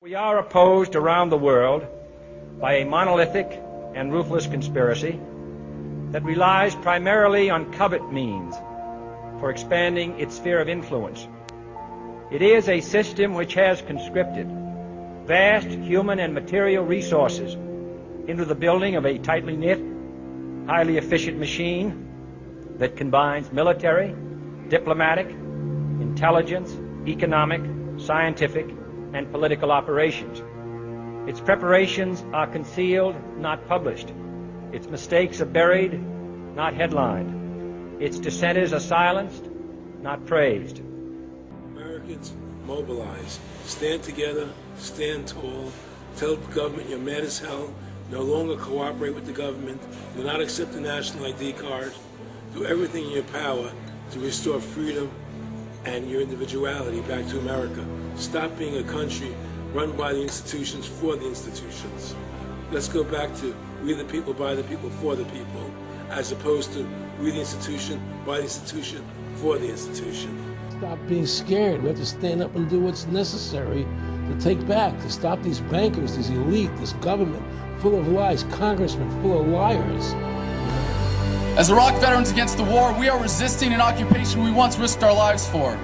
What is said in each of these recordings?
We are opposed around the world by a monolithic and ruthless conspiracy that relies primarily on covert means for expanding its sphere of influence. It is a system which has conscripted vast human and material resources into the building of a tightly knit, highly efficient machine that combines military, diplomatic, intelligence, economic, scientific, and political operations. Its preparations are concealed, not published. Its mistakes are buried, not headlined. Its dissenters are silenced, not praised. Americans, mobilize. Stand together, stand tall. Tell the government you're mad as hell. No longer cooperate with the government. Do not accept the national ID card. Do everything in your power to restore freedom and your individuality back to America. Stop being a country run by the institutions for the institutions. Let's go back to we the people, by the people, for the people, as opposed to we the institution, by the institution, for the institution. Stop being scared. We have to stand up and do what's necessary to take back, to stop these bankers, this elite, this government full of lies, congressmen full of liars. As Iraq veterans against the war, we are resisting an occupation we once risked our lives for.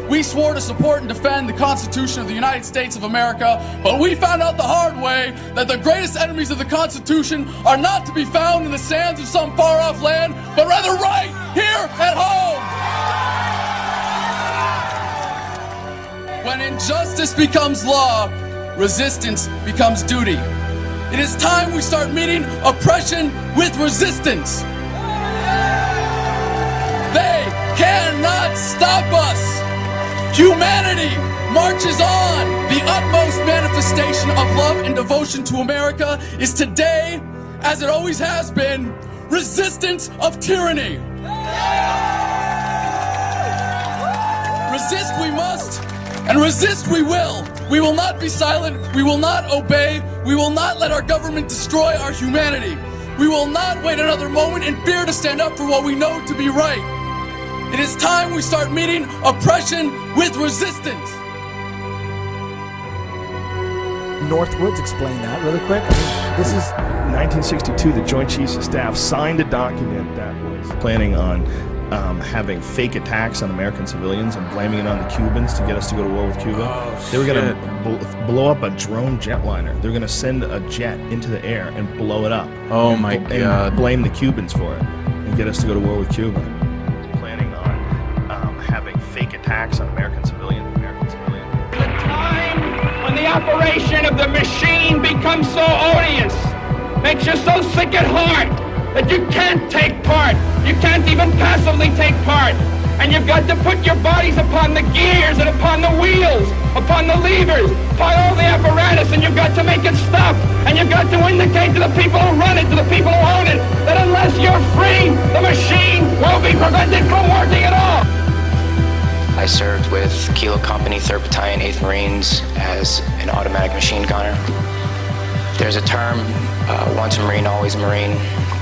We swore to support and defend the Constitution of the United States of America, but we found out the hard way that the greatest enemies of the Constitution are not to be found in the sands of some far-off land, but rather right here at home. When injustice becomes law, resistance becomes duty. It is time we start meeting oppression with resistance. They cannot stop us. Humanity marches on. The utmost manifestation of love and devotion to America is today, as it always has been, resistance of tyranny. Resist we must, and resist we will. We will not be silent. We will not obey. We will not let our government destroy our humanity. We will not wait another moment in fear to stand up for what we know to be right. It is time we start meeting oppression with resistance. Northwoods, explain that really quick. This is 1962. The Joint Chiefs of Staff signed a document that was planning on having fake attacks on American civilians and blaming it on the Cubans to get us to go to war with Cuba. They were going to blow up a drone jetliner. They were going to send a jet into the air and blow it up. Oh my God. And blame the Cubans for it and get us to go to war with Cuba. Planning on having fake attacks on American civilians. The time when the operation of the machine becomes so odious, makes you so sick at heart that you can't take part. You can't even passively take part. And you've got to put your bodies upon the gears and upon the wheels, upon the levers, upon all the apparatus, and you've got to make it stop. And you've got to indicate to the people who run it, to the people who own it, that unless you're free, the machine will be prevented from working at all. I served with Kilo Company, 3rd Battalion, 8th Marines as an automatic machine gunner. There's a term, once a Marine, always a Marine,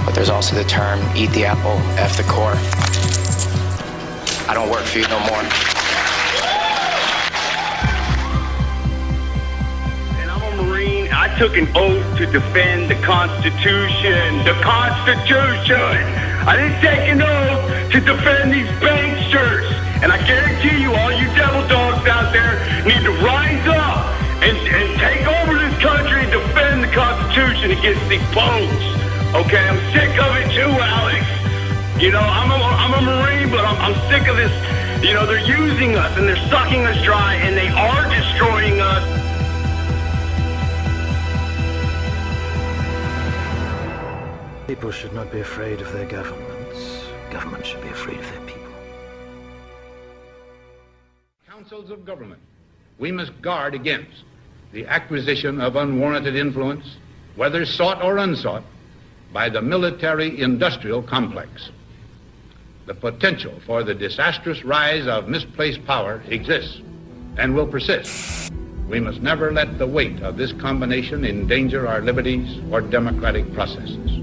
but there's also the term, eat the apple, F the core. I don't work for you no more. And I'm a Marine. I took an oath to defend the Constitution. The Constitution! I didn't take an oath to defend these banksters. And I guarantee you, all you devil dogs out there need to rise up and take over this country and defend the Constitution against these punks. Okay, I'm sick of it too, Alex. You know, I'm a Marine, but I'm sick of this. You know, they're using us and they're sucking us dry and they are destroying us. People should not be afraid of their governments. Governments should be afraid of their people. Councils of government, we must guard against the acquisition of unwarranted influence, whether sought or unsought, by the military-industrial complex. The potential for the disastrous rise of misplaced power exists and will persist. We must never let the weight of this combination endanger our liberties or democratic processes.